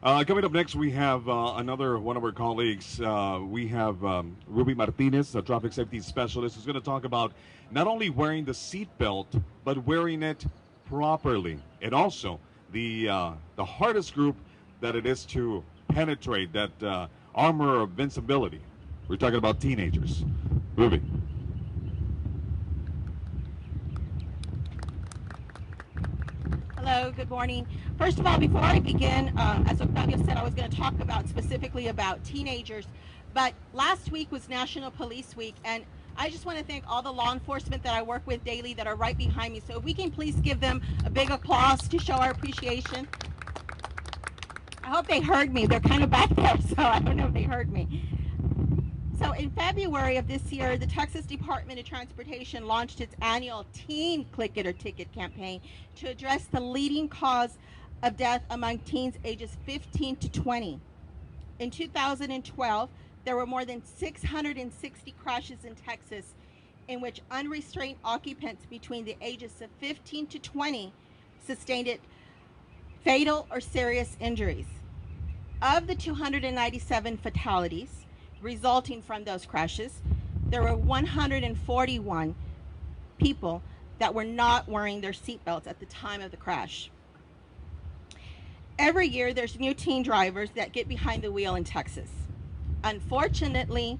Coming up next, we have another one of our colleagues. We have Ruby Martinez, a traffic safety specialist, who's going to talk about not only wearing the seatbelt, but wearing it properly, and also the hardest group that it is to penetrate that armor of invincibility. We're talking about teenagers. Ruby. Hello, good morning. First of all, before I begin, as Octavio said, I was going to talk about specifically about teenagers, but last week was National Police Week, and I just want to thank all the law enforcement that I work with daily that are right behind me. So if we can please give them a big applause to show our appreciation. I hope they heard me. They're kind of back there, so I don't know if they heard me. So in February of this year, the Texas Department of Transportation launched its annual Teen Click It or Ticket campaign to address the leading cause of death among teens ages 15 to 20. In 2012, there were more than 660 crashes in Texas in which unrestrained occupants between the ages of 15 to 20 sustained fatal or serious injuries. Of the 297 fatalities resulting from those crashes, there were 141 people that were not wearing their seatbelts at the time of the crash. Every year, there's new teen drivers that get behind the wheel in Texas. Unfortunately,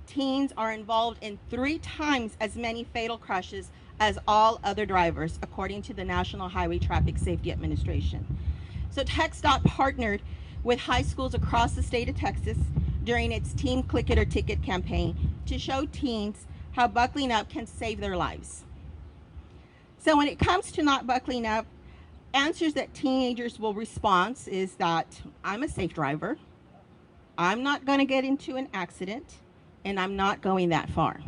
teens are involved in 3 times as many fatal crashes as all other drivers, according to the National Highway Traffic Safety Administration. So TxDOT partnered with high schools across the state of Texas during its Teen Click It or Ticket campaign to show teens how buckling up can save their lives. So when it comes to not buckling up, answers that teenagers will respond is that I'm a safe driver, I'm not going to get into an accident, and I'm not going that far.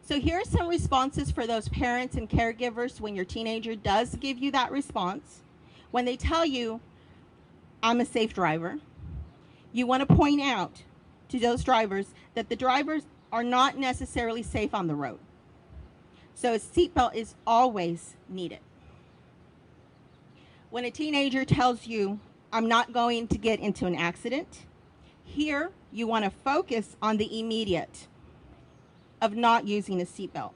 So here are some responses for those parents and caregivers when your teenager does give you that response. When they tell you, I'm a safe driver, you want to point out to those drivers that the drivers are not necessarily safe on the road. So a seatbelt is always needed. When a teenager tells you, I'm not going to get into an accident, here you want to focus on the immediate of not using a seatbelt.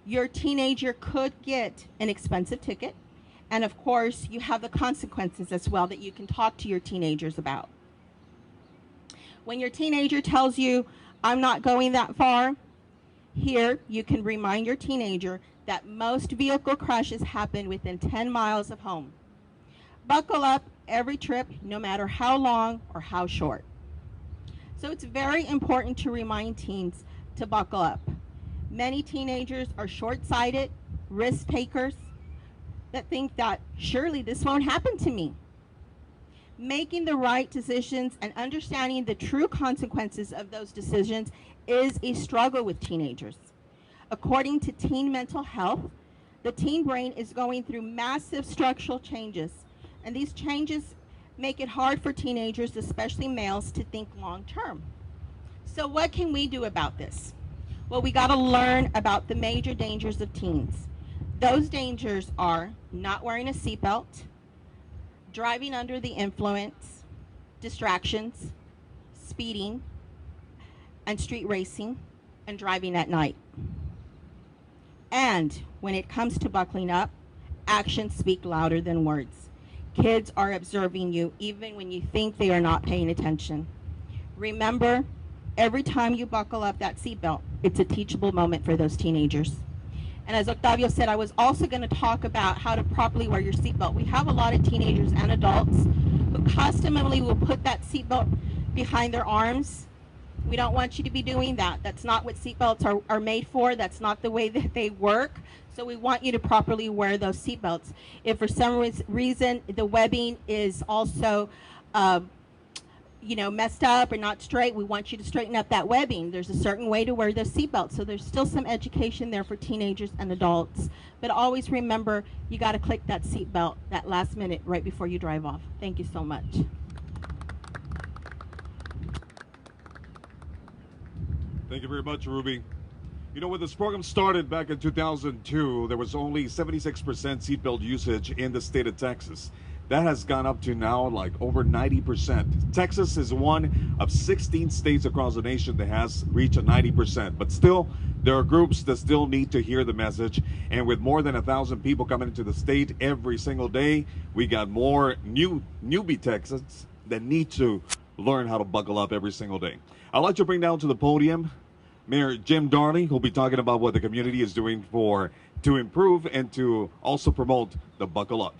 Your teenager could get an expensive ticket, and of course you have the consequences as well that you can talk to your teenagers about. When your teenager tells you, I'm not going that far, here you can remind your teenager that most vehicle crashes happen within 10 miles of home. Buckle up every trip, no matter how long or how short. So it's very important to remind teens to buckle up. Many teenagers are short-sighted, risk takers that think that surely this won't happen to me. Making the right decisions and understanding the true consequences of those decisions is a struggle with teenagers. According to Teen Mental Health, the teen brain is going through massive structural changes, and these changes make it hard for teenagers, especially males, to think long term. So what can we do about this? Well, we got to learn about the major dangers of teens. Those dangers are not wearing a seatbelt, driving under the influence, distractions, speeding, and street racing, and driving at night. And when it comes to buckling up, actions speak louder than words. Kids are observing you even when you think they are not paying attention. Remember, every time you buckle up that seatbelt, it's a teachable moment for those teenagers. And as Octavio said, I was also going to talk about how to properly wear your seatbelt. We have a lot of teenagers and adults who customarily will put that seatbelt behind their arms. We don't want you to be doing that. That's not what seatbelts are made for. That's not the way that they work. So we want you to properly wear those seatbelts. If for some reason the webbing is also messed up or not straight, we want you to straighten up that webbing. There's a certain way to wear those seatbelts. So there's still some education there for teenagers and adults. But always remember, you got to click that seatbelt that last minute right before you drive off. Thank you so much. Thank you very much, Ruby. You know, when this program started back in 2002, there was only 76% seatbelt usage in the state of Texas. That has gone up to now like over 90%. Texas is one of 16 states across the nation that has reached a 90%. But still, there are groups that still need to hear the message. And with more than 1,000 people coming into the state every single day, we got more newbie Texans that need to learn how to buckle up every single day. I'd like to bring down to the podium Mayor Jim Darley, who'll be talking about what the community is doing to improve and to also promote the buckle up.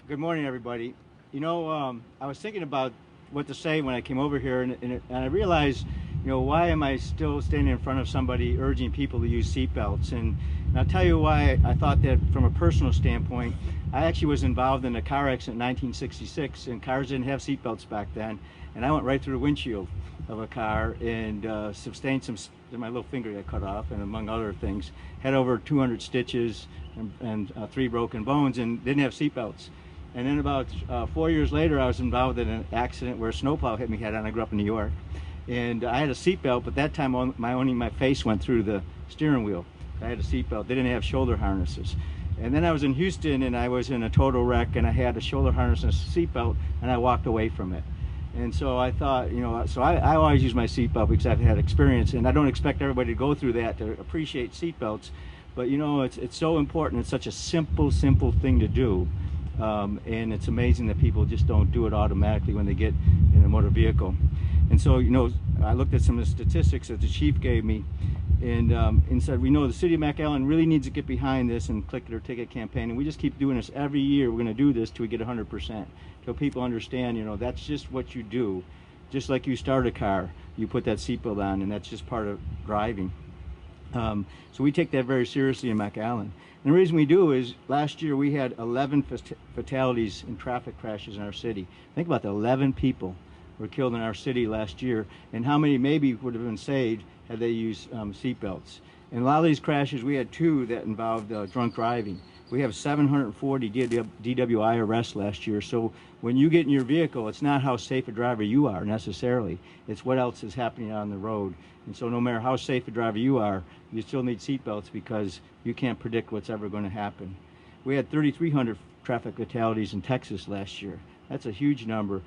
Good morning, everybody. You know, I was thinking about what to say when I came over here, and I realized, you know, why am I still standing in front of somebody urging people to use seatbelts? And I'll tell you why I thought that from a personal standpoint. I actually was involved in a car accident in 1966, and cars didn't have seatbelts back then, and I went right through the windshield of a car and sustained my little finger got cut off, and among other things, had over 200 stitches and 3 broken bones, and didn't have seatbelts. And then about 4 years later, I was involved in an accident where a snowplow hit me head on. I grew up in New York. And I had a seatbelt, but that time only my face went through the steering wheel. I had a seatbelt. They didn't have shoulder harnesses. And then I was in Houston, and I was in a total wreck, and I had a shoulder harness and a seatbelt, and I walked away from it. And so I thought, you know, so I always use my seatbelt because I've had experience, and I don't expect everybody to go through that to appreciate seatbelts. But, you know, it's so important. It's such a simple thing to do. And it's amazing that people just don't do it automatically when they get in a motor vehicle. And so, you know, I looked at some of the statistics that the chief gave me, and said, we know the city of McAllen really needs to get behind this and click it or ticket campaign, and we just keep doing this every year. We're going to do this till we get 100%, till people understand, you know, that's just what you do. Just like you start a car, you put that seatbelt on, and that's just part of driving. So we take that very seriously in McAllen. And the reason we do is last year we had 11 fatalities in traffic crashes in our city. Think about that, 11 people were killed in our city last year, and how many maybe would have been saved had they used seatbelts. And a lot of these crashes, we had 2 that involved drunk driving. We have 740 DWI arrests last year. So when you get in your vehicle, it's not how safe a driver you are necessarily. It's what else is happening on the road. And so no matter how safe a driver you are, you still need seatbelts because you can't predict what's ever going to happen. We had 3,300 traffic fatalities in Texas last year. That's a huge number.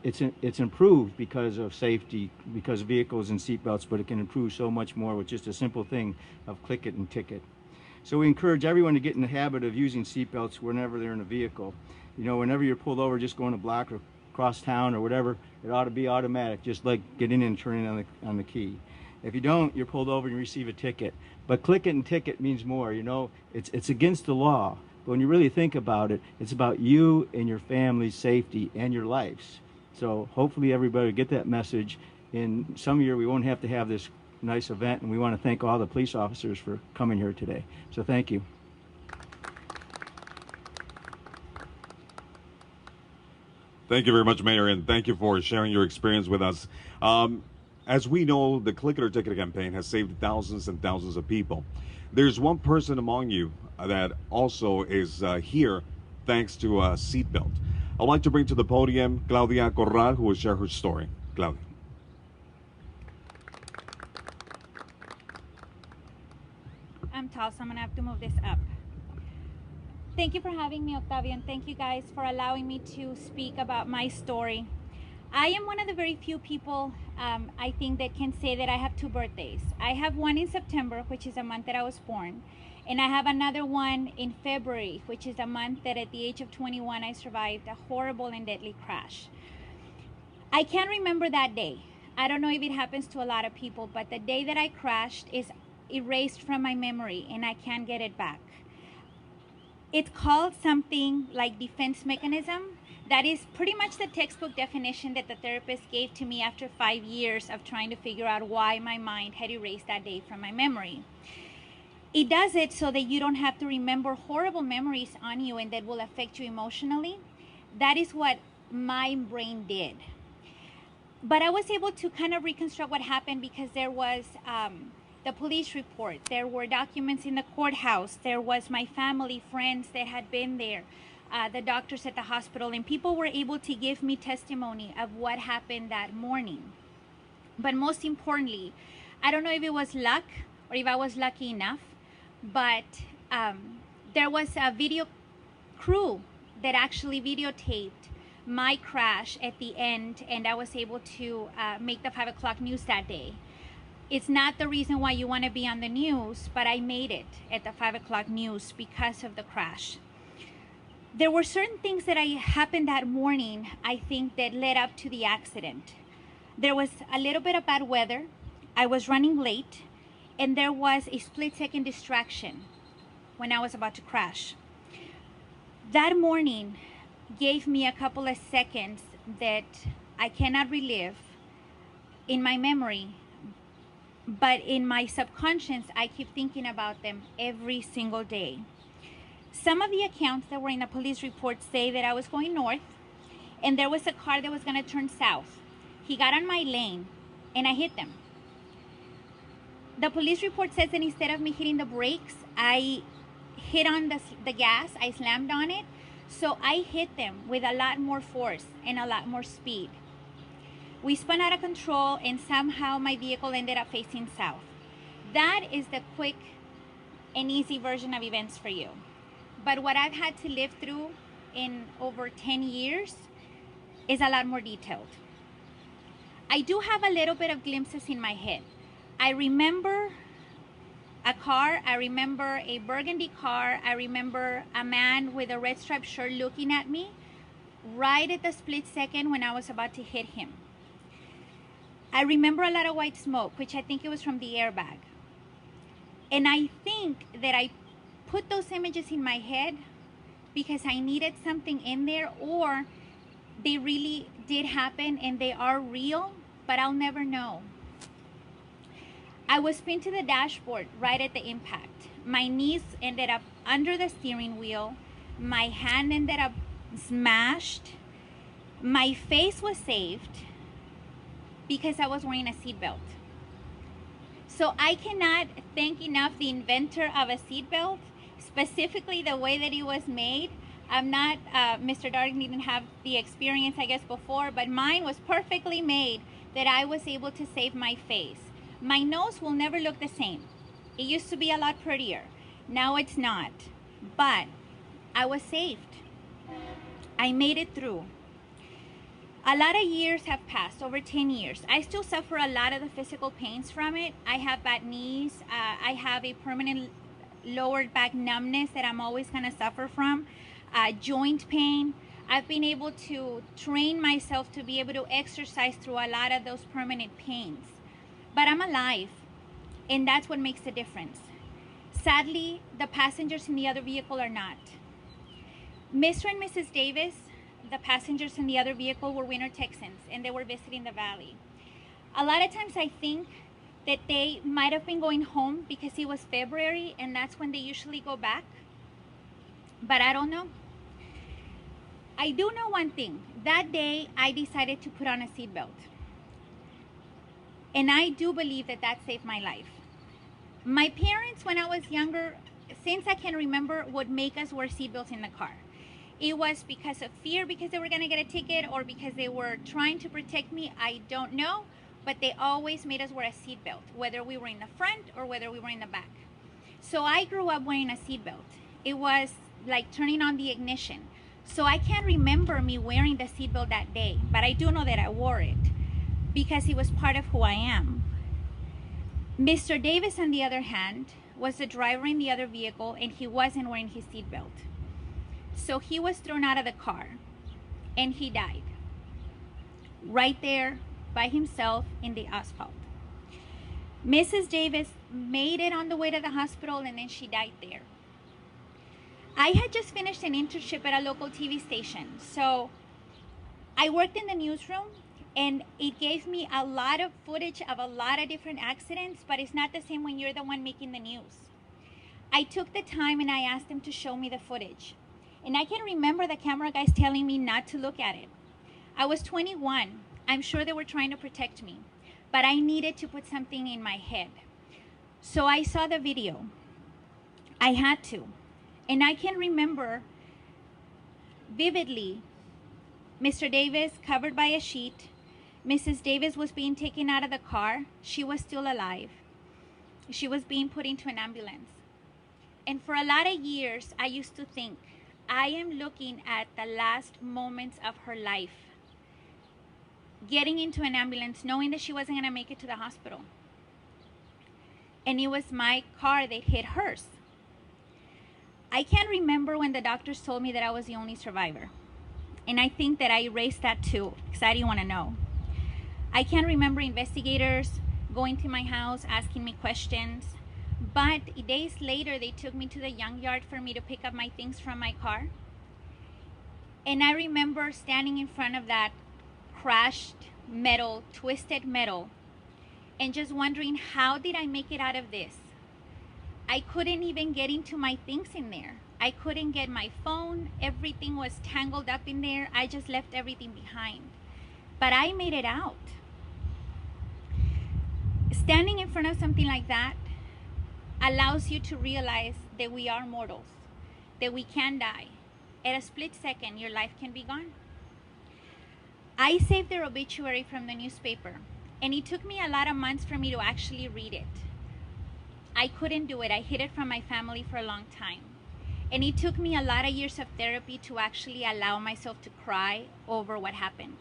It's improved because of safety, because of vehicles and seatbelts, but it can improve so much more with just a simple thing of click it and ticket. So we encourage everyone to get in the habit of using seatbelts whenever they're in a vehicle. You know, whenever you're pulled over just going a block or across town or whatever, it ought to be automatic, just like getting in and turning on the key. If you don't, you're pulled over and you receive a ticket. But click it and ticket means more, you know. It's against the law. But when you really think about it, it's about you and your family's safety and your lives. So hopefully everybody will get that message. In some year, we won't have to have this nice event, and we want to thank all the police officers for coming here today. So thank you. Thank you very much, Mayor, and thank you for sharing your experience with us. As we know, the Click It or Ticket campaign has saved thousands and thousands of people. There's one person among you that also is here thanks to a seatbelt. I'd like to bring to the podium Claudia Corral, who will share her story. Claudia. I'm tall, so I'm gonna have to move this up. Thank you for having me, Octavio, and thank you guys for allowing me to speak about my story. I am one of the very few people, I think, that can say that I have 2 birthdays. I have one in September, which is a month that I was born, and I have another one in February, which is a month that at the age of 21 I survived a horrible and deadly crash. I can't remember that day. I don't know if it happens to a lot of people, but the day that I crashed is erased from my memory and I can't get it back. It's called something like defense mechanism. That is pretty much the textbook definition that the therapist gave to me after 5 years of trying to figure out why my mind had erased that day from my memory. It does it so that you don't have to remember horrible memories on you and that will affect you emotionally. That is what my brain did. But I was able to kind of reconstruct what happened because there was the police report, there were documents in the courthouse, there was my family, friends that had been there, the doctors at the hospital, and people were able to give me testimony of what happened that morning. But most importantly, I don't know if it was luck or if I was lucky enough, but there was a video crew that actually videotaped my crash at the end, and I was able to make the 5 o'clock news that day. It's not the reason why you want to be on the news, but I made it at the 5 o'clock news because of the crash. There were certain things that happened that morning, I think, that led up to the accident. There was a little bit of bad weather. I was running late, and there was a split-second distraction when I was about to crash. That morning gave me a couple of seconds that I cannot relive in my memory, but in my subconscious, I keep thinking about them every single day. Some of the accounts that were in the police report say that I was going north and there was a car that was going to turn south. He got on my lane and I hit them. The police report says that instead of me hitting the brakes, I hit on the gas, I slammed on it. So I hit them with a lot more force and a lot more speed. We spun out of control and somehow my vehicle ended up facing south. That is the quick and easy version of events for you. But what I've had to live through in over 10 years is a lot more detailed. I do have a little bit of glimpses in my head. I remember a car, I remember a burgundy car, I remember a man with a red striped shirt looking at me right at the split second when I was about to hit him. I remember a lot of white smoke, which I think it was from the airbag. And I think that I put those images in my head because I needed something in there, or they really did happen and they are real, but I'll never know. I was pinned to the dashboard right at the impact. My knees ended up under the steering wheel. My hand ended up smashed. My face was saved because I was wearing a seatbelt. So I cannot thank enough the inventor of a seatbelt, specifically the way that it was made. I'm not, Mr. Darden didn't have the experience, I guess, before, but mine was perfectly made that I was able to save my face. My nose will never look the same. It used to be a lot prettier. Now it's not. But I was saved. I made it through. A lot of years have passed, over 10 years. I still suffer a lot of the physical pains from it. I have bad knees. I have a permanent lower back numbness that I'm always going to suffer from. Joint pain. I've been able to train myself to be able to exercise through a lot of those permanent pains. But I'm alive, and that's what makes the difference. Sadly, the passengers in the other vehicle are not. Mr. and Mrs. Davis, the passengers in the other vehicle, were winter Texans, and they were visiting the valley. A lot of times I think that they might have been going home because it was February, and that's when they usually go back. But I don't know. I do know one thing. That day, I decided to put on a seatbelt. And I do believe that that saved my life. My parents, when I was younger, since I can remember, would make us wear seatbelts in the car. It was because of fear, because they were going to get a ticket, or because they were trying to protect me. I don't know, but they always made us wear a seatbelt, whether we were in the front or whether we were in the back. So I grew up wearing a seatbelt. It was like turning on the ignition. So I can't remember me wearing the seatbelt that day, but I do know that I wore it because it was part of who I am. Mr. Davis, on the other hand, was the driver in the other vehicle, and he wasn't wearing his seatbelt. So he was thrown out of the car, and he died right there by himself in the asphalt. Mrs. Davis made it on the way to the hospital, and then she died there. I had just finished an internship at a local TV station, so I worked in the newsroom, and it gave me a lot of footage of a lot of different accidents, but it's not the same when you're the one making the news. I took the time and I asked them to show me the footage. And I can remember the camera guys telling me not to look at it. I was 21. I'm sure they were trying to protect me, but I needed to put something in my head. So I saw the video. I had to. And I can remember vividly Mr. Davis covered by a sheet. Mrs. Davis was being taken out of the car. She was still alive. She was being put into an ambulance. And for a lot of years, I used to think, I am looking at the last moments of her life, getting into an ambulance, knowing that she wasn't gonna make it to the hospital. And it was my car that hit hers. I can't remember when the doctors told me that I was the only survivor. And I think that I erased that too, because I didn't want to know. I can't remember investigators going to my house, asking me questions. But days later, they took me to the junkyard for me to pick up my things from my car. And I remember standing in front of that crushed metal, twisted metal, and just wondering, how did I make it out of this? I couldn't even get into my things in there. I couldn't get my phone. Everything was tangled up in there. I just left everything behind. But I made it out. Standing in front of something like that allows you to realize that we are mortals, that we can die. At a split second, your life can be gone. I saved their obituary from the newspaper, and it took me a lot of months for me to actually read it. I couldn't do it. I hid it from my family for a long time. And it took me a lot of years of therapy to actually allow myself to cry over what happened.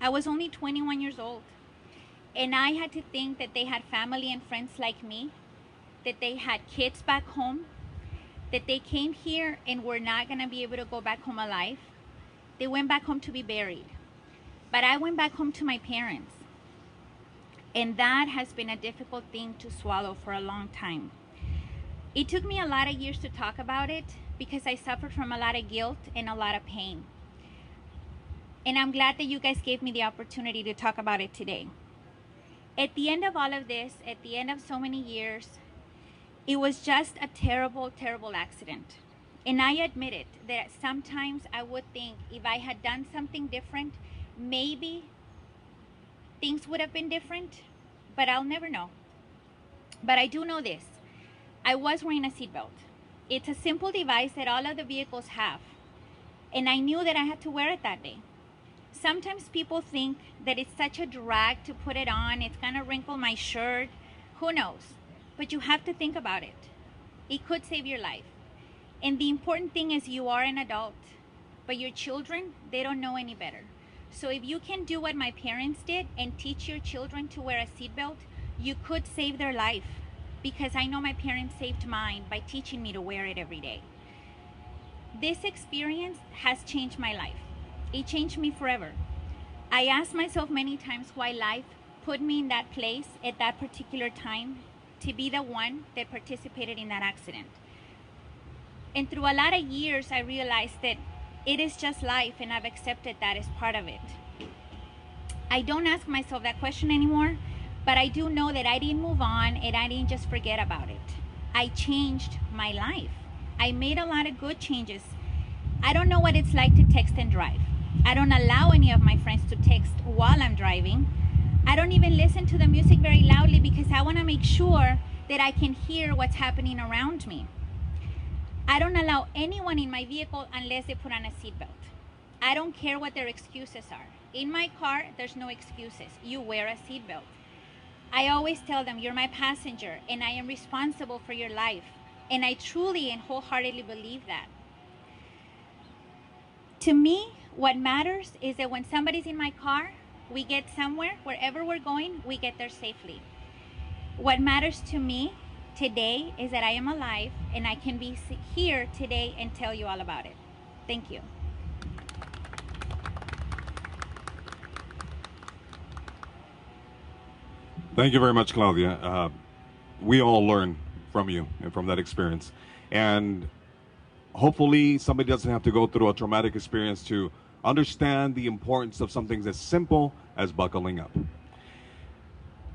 I was only 21 years old. And I had to think that they had family and friends like me, that they had kids back home, that they came here and were not going to be able to go back home alive. They went back home to be buried. But I went back home to my parents. And that has been a difficult thing to swallow for a long time. It took me a lot of years to talk about it because I suffered from a lot of guilt and a lot of pain. And I'm glad that you guys gave me the opportunity to talk about it today. At the end of all of this, at the end of so many years, it was just a terrible, terrible accident. And I admit it, that sometimes I would think if I had done something different, maybe things would have been different, but I'll never know. But I do know this. I was wearing a seatbelt. It's a simple device that all of the vehicles have. And I knew that I had to wear it that day. Sometimes people think that it's such a drag to put it on. It's gonna wrinkle my shirt. Who knows? But you have to think about it. It could save your life. And the important thing is you are an adult, but your children, they don't know any better. So if you can do what my parents did and teach your children to wear a seatbelt, you could save their life. Because I know my parents saved mine by teaching me to wear it every day. This experience has changed my life. It changed me forever. I asked myself many times why life put me in that place at that particular time to be the one that participated in that accident. And through a lot of years, I realized that it is just life, and I've accepted that as part of it. I don't ask myself that question anymore, but I do know that I didn't move on and I didn't just forget about it. I changed my life. I made a lot of good changes. I don't know what it's like to text and drive. I don't allow any of my friends to text while I'm driving. I don't even listen to the music very loudly because I want to make sure that I can hear what's happening around me. I don't allow anyone in my vehicle unless they put on a seatbelt. I don't care what their excuses are. In my car, there's no excuses. You wear a seatbelt. I always tell them, you're my passenger and I am responsible for your life. And I truly and wholeheartedly believe that. To me, what matters is that when somebody's in my car, we get somewhere, wherever we're going, we get there safely. What matters to me today is that I am alive and I can be here today and tell you all about it. Thank you. Thank you very much, Claudia. We all learn from you and from that experience. And hopefully somebody doesn't have to go through a traumatic experience to understand the importance of something as simple as buckling up.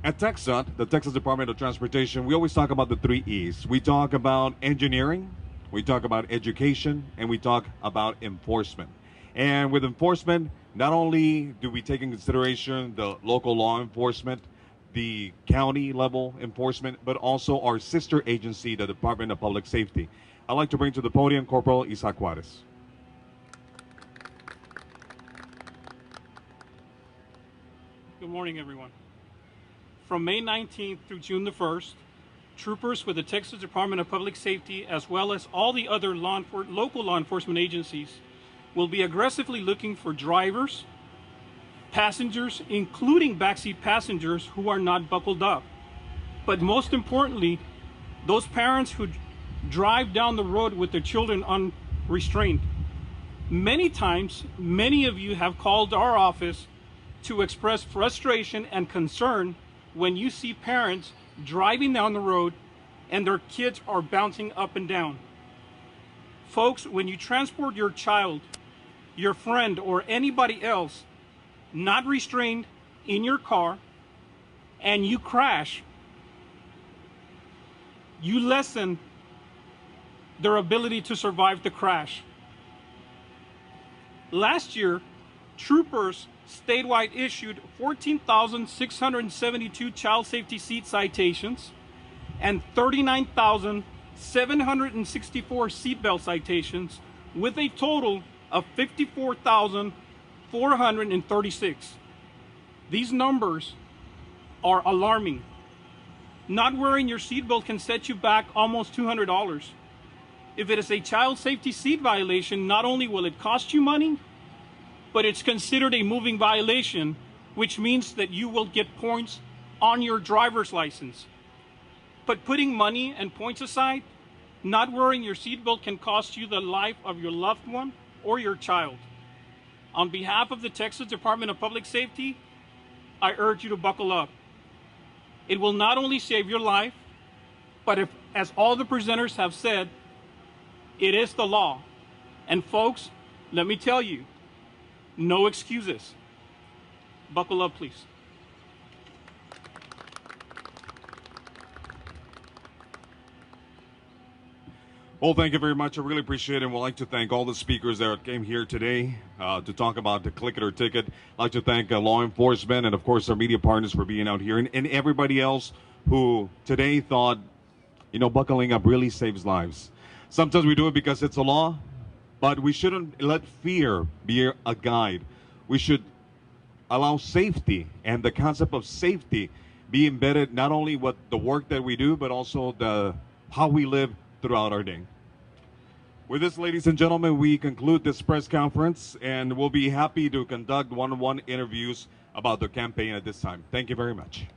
At TxDOT, the Texas Department of Transportation, we always talk about the 3 E's. We talk about engineering, we talk about education, and we talk about enforcement. And with enforcement, not only do we take in consideration the local law enforcement, the county level enforcement, but also our sister agency, the Department of Public Safety. I'd like to bring to the podium Corporal Isaac Juarez. Good morning, everyone. From May 19th through June the 1st, troopers with the Texas Department of Public Safety, as well as all the other local law enforcement agencies, will be aggressively looking for drivers, passengers, including backseat passengers who are not buckled up. But most importantly, those parents who drive down the road with their children unrestrained. Many times, many of you have called our office to express frustration and concern when you see parents driving down the road and their kids are bouncing up and down. Folks, when you transport your child, your friend, or anybody else not restrained in your car and you crash, you lessen their ability to survive the crash. Last year, troopers statewide issued 14,672 child safety seat citations and 39,764 seatbelt citations, with a total of 54,436. These numbers are alarming. Not wearing your seatbelt can set you back almost $200. If it is a child safety seat violation, not only will it cost you money, but it's considered a moving violation, which means that you will get points on your driver's license. But putting money and points aside, not wearing your seatbelt can cost you the life of your loved one or your child. On behalf of the Texas Department of Public Safety, I urge you to buckle up. It will not only save your life, but if, as all the presenters have said, it is the law. And folks, let me tell you, no excuses. Buckle up, please. Well, thank you very much. I really appreciate it. And we'd like to thank all the speakers that came here today to talk about the Click It or Ticket. I'd like to thank law enforcement and, of course, our media partners for being out here, and everybody else who today thought, you know, buckling up really saves lives. Sometimes we do it because it's a law, but we shouldn't let fear be a guide. We should allow safety and the concept of safety be embedded not only with the work that we do, but also how we live throughout our day. With this, ladies and gentlemen, we conclude this press conference, and we'll be happy to conduct one-on-one interviews about the campaign at this time. Thank you very much.